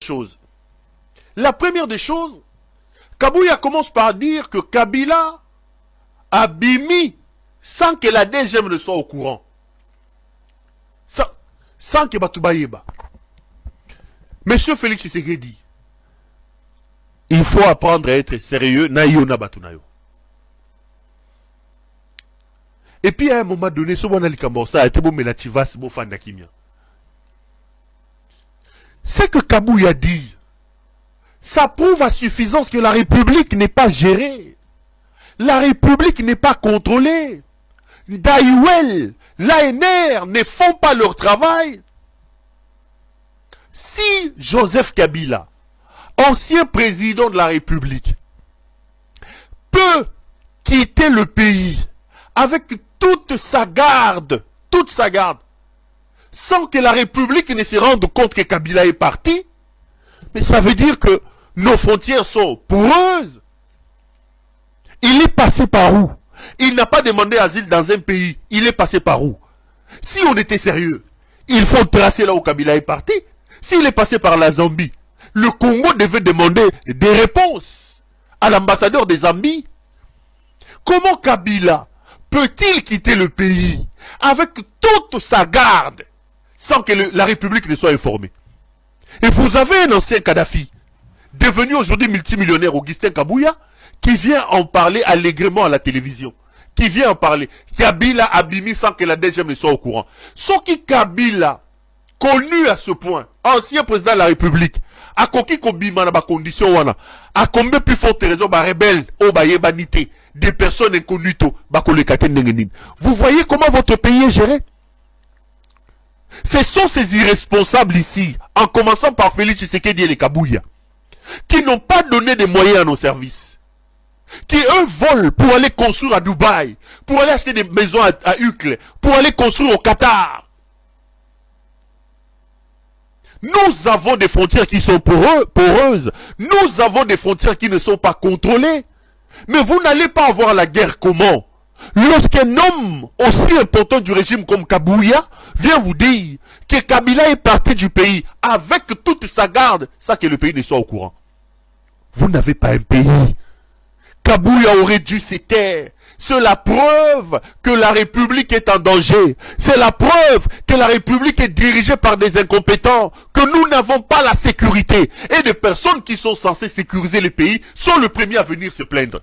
choses. La première des choses, Kabouya commence par dire que Kabila a bimi sans que la DGM ne soit au courant. Sans que Batoubaïeba. Monsieur Félix Tshisekedi, il faut apprendre à être sérieux. Naïona Batunayo. Et puis à un moment donné, ce bon alikambosa a été bon melativas, bon fan d'Akimia. Ce que Kabouya dit, ça prouve à suffisance que la République n'est pas gérée. La République n'est pas contrôlée. Daïwel, l'ANR ne font pas leur travail. Si Joseph Kabila, ancien président de la République, peut quitter le pays avec toute sa garde, sans que la République ne se rende compte que Kabila est parti, mais ça veut dire que nos frontières sont poreuses. Il est passé par où? Il n'a pas demandé asile dans un pays. Il est passé par où? Si on était sérieux, il faut tracer là où Kabila est parti. S'il est passé par la Zambie, le Congo devait demander des réponses à l'ambassadeur des Zambies. Comment Kabila peut-il quitter le pays avec toute sa garde sans que la République ne soit informée? Et vous avez un ancien Kadhafi, devenu aujourd'hui multimillionnaire, Augustin Kabouya, qui vient en parler allègrement à la télévision. Qui vient en parler. Kabila a bimi sans que la DGM ne soit au courant. Ce qui Kabila, connu à ce point, ancien président de la République, a coquille kobima na ba condition wana, a combien plus forte raison ba rebelle, o ba yebanité, des personnes inconnues to, ba kolekate nengenin. Vous voyez comment votre pays est géré? Ce sont ces irresponsables ici, en commençant par Félix Tshisekedi et les Kabouya, qui n'ont pas donné des moyens à nos services, qui eux volent pour aller construire à Dubaï, pour aller acheter des maisons à Uccle, pour aller construire au Qatar. Nous avons des frontières qui sont poreuses, nous avons des frontières qui ne sont pas contrôlées. Mais vous n'allez pas avoir la guerre comment? Lorsqu'un homme aussi important du régime comme Kabouya vient vous dire que Kabila est parti du pays avec toute sa garde, ça que le pays ne soit au courant. Vous n'avez pas un pays. Kabouya aurait dû se taire. C'est la preuve que la République est en danger. C'est la preuve que la République est dirigée par des incompétents, que nous n'avons pas la sécurité. Et des personnes qui sont censées sécuriser les pays sont les premiers à venir se plaindre.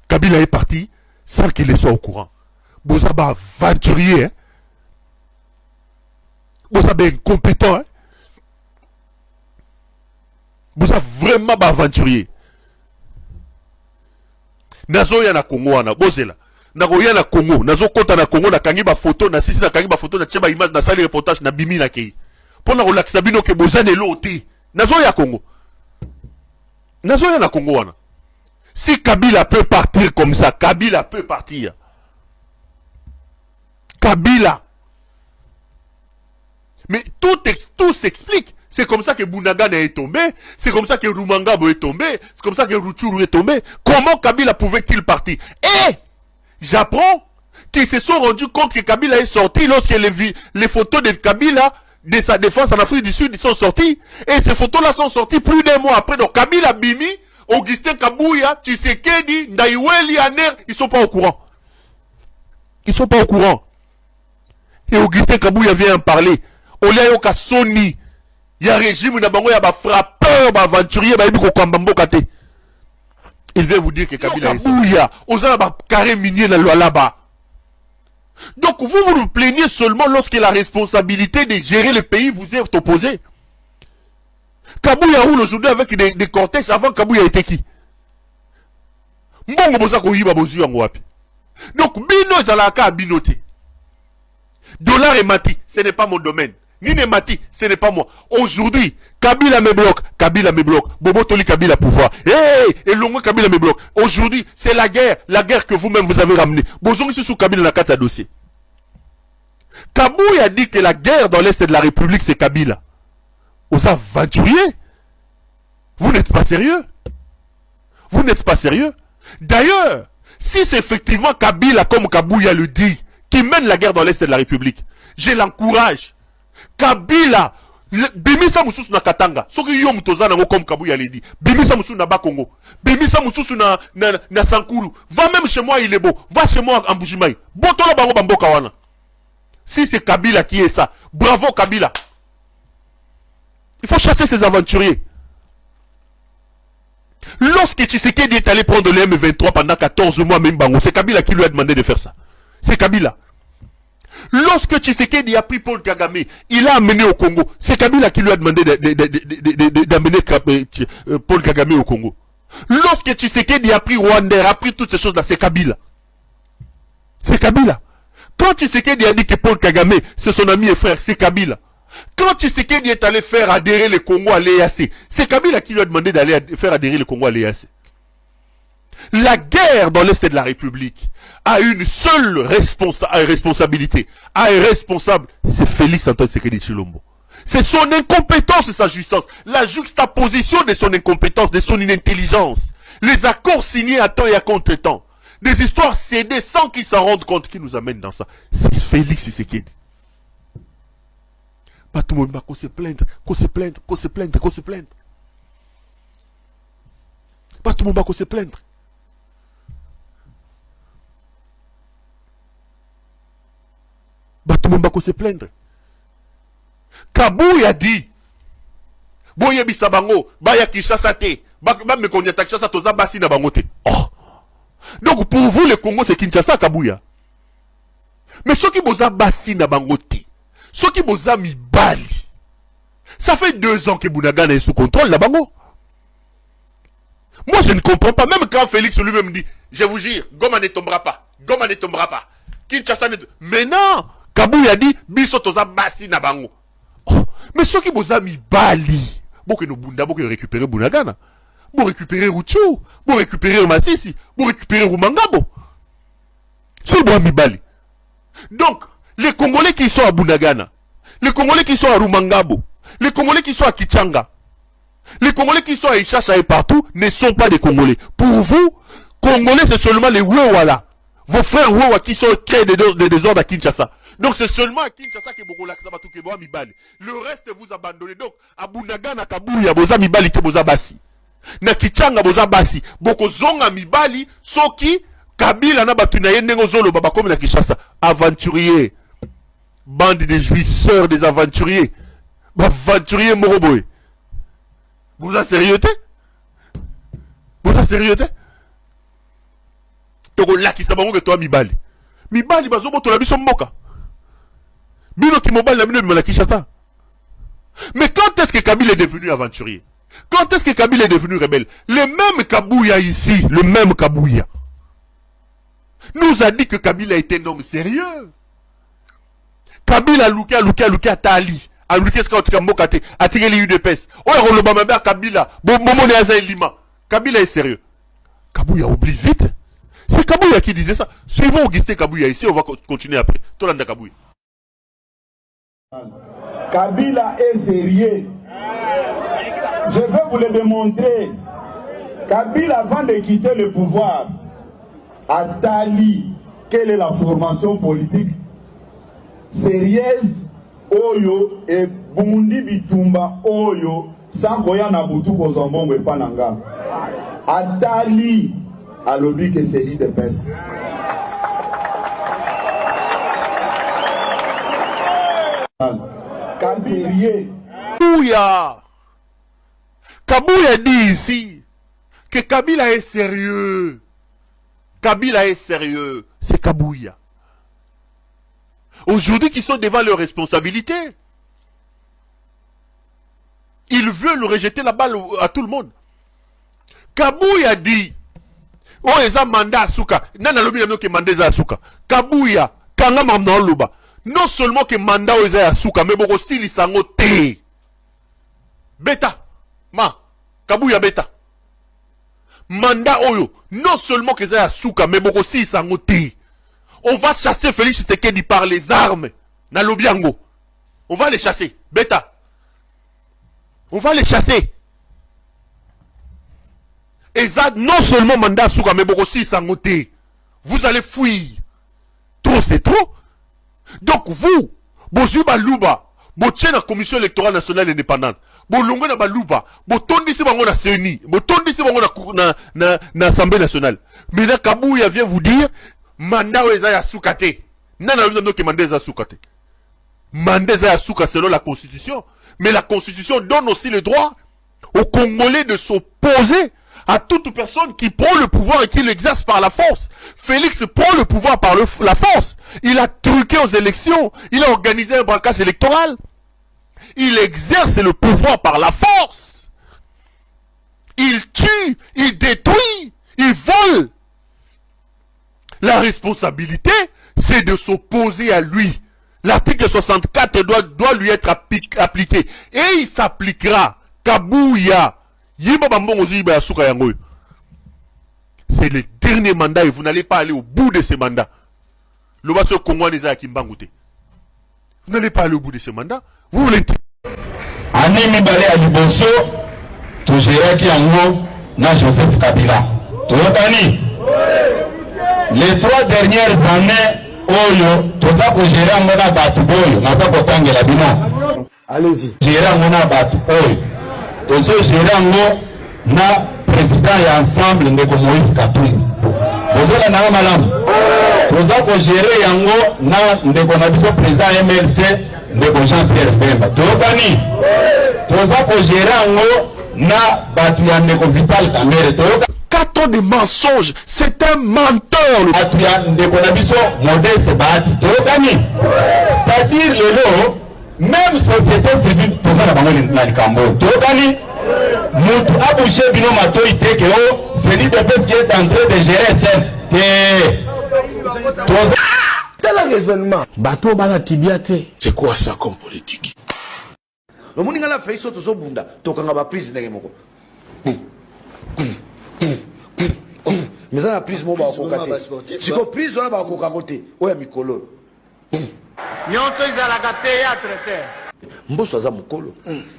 Kabila est parti sans qu'il ne soit au courant. Bozaba aventurier, hein? Bozaba incompétent, hein? Bozaba vraiment aventurier. Nazo ya na Congo wana bozela. Nako ya na Congo, nazo kota na Congo na kangi ba photo na sisi na kangi ba photo na tcheba image na sali reportage na bimi na kei. Pona ko lakisa bino ke bozane loti. Nazo ya Congo. Nazo ya na Congo wana. Si Kabila peut partir comme ça, Kabila peut partir. Kabila. Mais tout s'explique. C'est comme ça que Bunagana est tombé. C'est comme ça que Rumangabo est tombé. C'est comme ça que Rutshuru est tombé. Comment Kabila pouvait-il partir? Et j'apprends qu'ils se sont rendus compte que Kabila est sorti lorsque les photos de Kabila, de sa défense en Afrique du Sud, ils sont sortis. Et ces photos-là sont sorties plus d'un mois après. Donc Kabila Bimi, Augustin Kabouya, Tshisekedi, Ndaïweli, Aner, ils sont pas au courant. Ils sont pas au courant. Et Augustin Kabouya vient en parler. Oliayoka Sony. Il y a un régime, il y a un frappeur, un aventurier, il vient vous dire que Kabila est sorti. Aux a un carré minier dans le là-bas. Donc vous vous plaignez seulement lorsque la responsabilité de gérer le pays vous est opposée. Kabouya roule aujourd'hui avec des cortèges. Avant Kabouya était qui? Mbongo boza koyiba bozu yango wapi. Donc bino ezalaka binoté. Dollar et Mati, ce n'est pas mon domaine. Nine Mati, ce n'est pas moi. Aujourd'hui, Kabila me bloque. Kabila me bloque. Bobo Toli Kabila pouvoir. Hey, et Longo Kabila me bloque. Aujourd'hui, c'est la guerre que vous-même vous avez ramenée. Bozongi sous Kabila na kata dossier. Kabouya a dit que la guerre dans l'Est de la République, c'est Kabila. Aux aventuriers. Vous n'êtes pas sérieux. Vous n'êtes pas sérieux. D'ailleurs, si c'est effectivement Kabila, comme Kabouya le dit, qui mène la guerre dans l'Est de la République, je l'encourage. Kabila bimisa mususu na Katanga soki yo mutoza nango comme Kabuya l'a dit bimisa mususu na Bakongo bimisa mususu na Sankuru va même chez moi il est beau va chez moi en Bujimaï botola bango bamboka wana si c'est Kabila qui est ça bravo Kabila il faut chasser ces aventuriers. Lorsque Tshisekedi est allé prendre le M23 pendant 14 mois même bango c'est Kabila qui lui a demandé de faire ça c'est Kabila. Lorsque Tshisekedi a pris Paul Kagame, il l'a amené au Congo. C'est Kabila qui lui a demandé d'amener Paul Kagame au Congo. Lorsque Tshisekedi a pris Rwanda, a pris toutes ces choses-là, c'est Kabila. C'est Kabila. Quand Tshisekedi a dit que Paul Kagame, c'est son ami et frère, c'est Kabila. Quand Tshisekedi est allé faire adhérer le Congo à l'EAC, c'est Kabila qui lui a demandé d'aller faire adhérer le Congo à l'EAC. La guerre dans l'Est de la République a une seule responsabilité, a un responsable, c'est Félix Antoine Tshisekedi Tshilombo. C'est son incompétence et sa jouissance, la juxtaposition de son incompétence, de son inintelligence, les accords signés à temps et à contre-temps, des histoires cédées sans qu'ils s'en rendent compte qui nous amènent dans ça. C'est Félix Tshisekedi. Pas tout le monde va qu'on se plaindre, qu'on se plaindre, qu'on se plaindre, qu'on se plaindre. Pas tout le monde va qu'on se plaindre. Tout le monde va se plaindre. Kabuya dit Boye bisabango Baya Kinshasa te Ba me konyata Kinshasa toza basi na bango te. Oh. Donc pour vous le Congo c'est Kinshasa Kabuya. Mais ceux qui boza basi na bango te, ceux qui boza mibali, ça fait 2 ans que Bunagana est sous contrôle la bango. Moi je ne comprends pas. Même quand Félix lui-même dit je vous jure Goma ne tombera pas, Goma ne tombera pas, Kinshasa ne... Mais non, Kabuya dit biso toza basi na bango. Oh, mais ceux qui boza mibali, boke no bunda, boke récupérer Bunagana, bo récupérer Rutshuru, bo récupérer Masisi, bo récupérer Rumangabo. C'est bon mibali. Donc les Congolais qui sont à Bunagana, les Congolais qui sont à Rumangabo, les Congolais qui sont à Kichanga, les Congolais qui sont à Ishasha et partout ne sont pas des Congolais. Pour vous, Congolais c'est seulement les Wewala. Vos frères Wewa qui sont créés des désordres à Kinshasa. Donc c'est seulement à Kinshasa que Bogola Sabatu Keboa Mibali. Le reste vous abandonnez. Donc à Bunagana Kabuya Boza Mibali ke Boza Basi. Na Kichanga Boza Basi. Boko Zonga Mibali Soki Kabila na Batuna Yendengo Zolo Baba comme na Kinshasa. Aventuriers. Bande de jouisseurs des aventuriers. Aventuriers Moroboy. Vous êtes sérieux? Vous êtes sérieux? Toko laki sabango que toi Mibali. Mibali bazobo to la biso mboka. Bino qui mobile la bino de Kinshasa. Mais quand est-ce que Kabila est devenu aventurier? Quand est-ce que Kabila est devenu rebelle? Le même Kabuya ici, le même Kabuya, nous a dit que Kabila était un homme sérieux. Kabila a louké à Tali. A louké ce qu'on a mokate. A tiré les UDPS. Oh, on le bamabé à Kabila. Bon, Momo Neaza Lima. Kabila est sérieux. Kabuya oublie vite. C'est Kabuya qui disait ça. Suivons Augustin Kabuya ici, on va continuer après. Tolanda Kabuya. Kabila est sérieux. Je vais vous le démontrer. Kabila, avant de quitter le pouvoir, a Tali, quelle est la formation politique sérieuse Oyo et Bundi Bitumba Oyo, sans Koya Nabutu Kozambongo et Pananga. A Tali, à l'objet que c'est l'IDPS. Kabuya dit ici que Kabila est sérieux. Kabila est sérieux. C'est Kabuya. Aujourd'hui, qui sont devant leurs responsabilités. Ils veulent rejeter la balle à tout le monde. Kabuya dit oh, eza mandat asuka. Nana lobi na ke mandat asuka. Kabuya, kanga mamna loba. Non seulement que mandat eza asuka, mais boko stili sango te. Beta. Ma. Kabuya beta. Mandat oyo. Non seulement que eza asuka, mais boko stili sango te. On va chasser Félix Tshisekedi par les armes. Na lobiango. On va les chasser. Beta. On va les chasser. Et ça, non seulement mandat souka, mais aussi sangoté. Vous allez fuir. Trop, c'est trop. Donc vous, Bozuba Louba, Botiens la commission électorale nationale indépendante. Bolongo na baluba. Botondisi bango na CENI. Botondisi bango na Assemblée nationale. Maintenant, Kabouya vient vous dire, mandat eza ya soukate. Nana nous que mandat eza soukate. Mandat eza ya souka selon la constitution. Mais la constitution donne aussi le droit aux Congolais de s'opposer à toute personne qui prend le pouvoir et qui l'exerce par la force. Félix prend le pouvoir par la force. Il a truqué aux élections. Il a organisé un braquage électoral. Il exerce le pouvoir par la force. Il tue, il détruit, il vole. La responsabilité, c'est de s'opposer à lui. L'article 64 doit lui être appliqué. Et il s'appliquera. Kabouya. C'est le dernier mandat et vous n'allez pas aller au bout de ce mandat. Le bateau Congo des Akimbangoute. Vous n'allez pas aller au bout de ce mandat. Vous voulez. Anemi Balé à Liboso, tu gérais qui en gros, na Joseph Kabila. Tu entends? Les 3 dernières années, Oyo, tu as que gérer en mona Batuboyo, na sa kotange la bino. Allez-y. Gérer en mona Batuboyo. Tu as gérer en gros, na président et ensemble de Moïse Katumbi. Vous avez la malam. Tu as que gérer en gros, na de président MLC. Ndeko Jean-Pierre Bemba. Tokani. Toza ko gérer ngo na batu ya Ndeko Vital Kamere. 4 ans de mensonges. C'est un menteur. Batu ya Ndeko Nabiso Modeste Bahati. Tokani. C'est-à-dire lelo même société civile toza na bango na likambo. Tokani. Mutu abouché bino matoi teke o c'est l'IDPS qui est en train de gérer ça. Toza Tel raisonnement. Bateau bana tibiate. C'est quoi ça comme politique? Le monde a fait ça tout ça bunda. Tokanga ba prise ndenge moko. Mais ça la prise mo ba kokate. Si ko prise on ba kokakote. Oya mikolo. Nyonso ezalaka te ya traité. Mboso aza mukolo.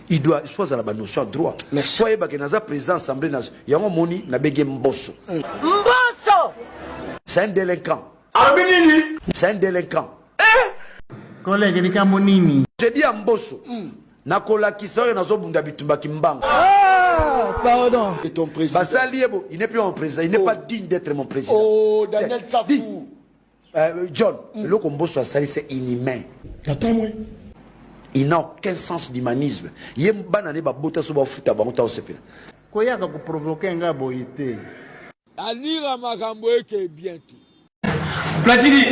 Il doit choisir la notion de droit. Soyez ba que naza président assemblée nationale. Yango moni na bege mboso. Mboso. C'est un délinquant. C'est un délinquant. Collègue ni kamonini. Je dis à Mboso. Nakola kisoyo nazo bunda bitumba kimbanga. Pardon. Et ton président. Basaliebo, il n'est plus mon président, il n'est pas digne d'être mon président. Oh, Daniel Tsafou. John, le Mboso a sali c'est inhumain. Attends moi. Il n'a aucun sens d'humanisme. Yem banane ba bota so ba futa ba mota osepela. Koyaka ko provoquer nga boyité. Anira makambo eke bientôt. Platini,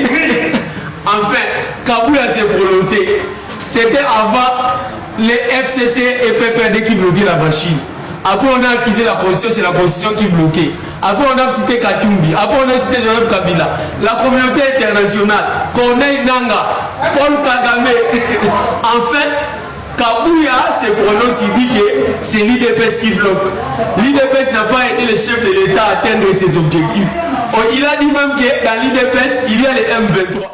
enfin, Kabouya s'est prononcé. C'était avant les FCC et PPRD qui bloquaient la machine. Après, on a accusé la constitution, c'est la constitution qui bloquait. Après, on a cité Katumbi. Après, on a cité Joseph Kabila. La communauté internationale, Corneille Nanga, Paul Kagame. En fait, Kabouya se prononce, il dit que c'est l'IDPS qui bloque. L'IDPS n'a pas été le chef de l'État à atteindre ses objectifs. Il a dit même que dans l'IDPS, il y a les M23.